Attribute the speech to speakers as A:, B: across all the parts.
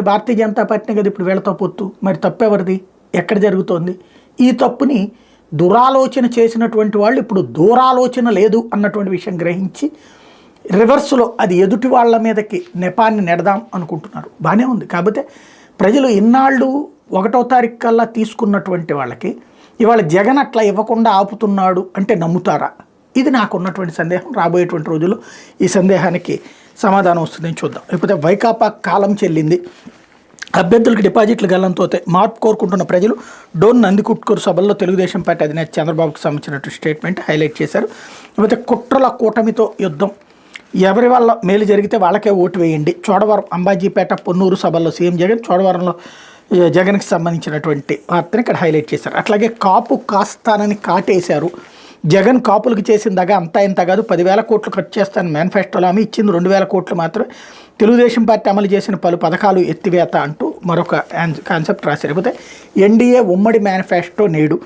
A: భారతీయ జనతా పార్టీనే కదా ఇప్పుడు వీళ్ళతో పొత్తు. మరి తప్పెవరిది? ఎక్కడ జరుగుతోంది? ఈ తప్పుని దురాలోచన చేసినటువంటి వాళ్ళు ఇప్పుడు దూరాలోచన లేదు అన్నటువంటి విషయం గ్రహించి రివర్స్లో అది ఎదుటి వాళ్ళ మీదకి నెపాన్ని నెడదాం అనుకుంటున్నారు. బాగానే ఉంది. కాకపోతే ప్రజలు ఇన్నాళ్ళు 1వ తారీఖు కల్లా తీసుకున్నటువంటి వాళ్ళకి ఇవాళ జగన్ అట్లా ఇవ్వకుండా ఆపుతున్నాడు అంటే నమ్ముతారా? ఇది నాకు ఉన్నటువంటి సందేహం. రాబోయేటువంటి రోజుల్లో ఈ సందేహానికి సమాధానం వస్తుందని చూద్దాం. లేకపోతే వైకాపా కాలం చెల్లింది, అభ్యర్థులకు డిపాజిట్లు గల్లంతో మార్పు కోరుకుంటున్న ప్రజలు డోన్ నందికుట్కూరు సభల్లో తెలుగుదేశం పార్టీ అధినేత చంద్రబాబుకు సంబంధించినటువంటి స్టేట్మెంట్ హైలైట్ చేశారు. లేకపోతే కుట్రల కూటమితో యుద్ధం, ఎవరి వల్ల మేలు జరిగితే వాళ్ళకే ఓటు వేయండి. చోడవరం, అంబాజీపేట, పొన్నూరు సభల్లో సీఎం జగన్, చోడవరంలో జగన్కి సంబంధించినటువంటి వార్తని ఇక్కడ హైలైట్ చేశారు. అట్లాగే కాపు కాస్తానని కాటేశారు. జగన్ కాపులకు చేసిందగా అంతా ఇంత కాదు, 10,000 కోట్లు ఖర్చు చేస్తాను మేనిఫెస్టోలో ఆమె ఇచ్చింది 2,000 కోట్లు మాత్రమే. తెలుగుదేశం పార్టీ అమలు చేసిన పలు పథకాలు ఎత్తివేత అంటూ మరొక కాన్సెప్ట్ రాశారు. లేకపోతే ఎన్డీఏ ఉమ్మడి మేనిఫెస్టో నేడు,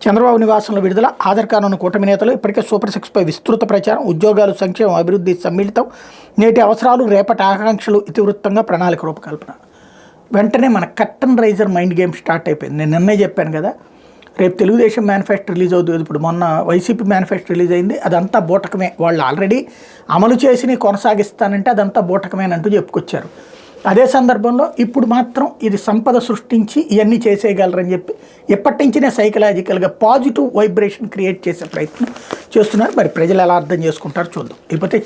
A: చంద్రబాబు నివాసంలో విడుదల, ఆధార్ కార్డు ఉన్న కూటమి నేతలు ఇప్పటికే సూపర్ 6పై విస్తృత ప్రచారం, ఉద్యోగాలు, సంక్షేమం, అభివృద్ధి సమ్మిళితం, నేటి అవసరాలు రేపటి ఆకాంక్షలు ఇతివృత్తంగా ప్రణాళిక రూపకల్పన. వెంటనే మన curtain raiser mind game start అయిపోయింది. నేను నిన్నే చెప్పాను కదా, రేపు తెలుగుదేశం మేనిఫెస్టో రిలీజ్ అవుతుంది. ఇప్పుడు మొన్న వైసీపీ మేనిఫెస్టో రిలీజ్ అయింది, అదంతా బూటకమే. వాళ్ళు ఆల్రెడీ అమలు చేసి కొనసాగిస్తానంటే అదంతా బూటకమేనంటూ చెప్పుకొచ్చారు. అదే సందర్భంలో ఇప్పుడు మాత్రం ఇది సంపద సృష్టించి ఇవన్నీ చేసేయగలరని చెప్పి ఎప్పటి నుంచినే సైకలాజికల్గా పాజిటివ్ వైబ్రేషన్ క్రియేట్ చేసే ప్రయత్నం చేస్తున్నారు. మరి ప్రజలు ఎలా అర్థం చేసుకుంటారో చూద్దాం. లేకపోతే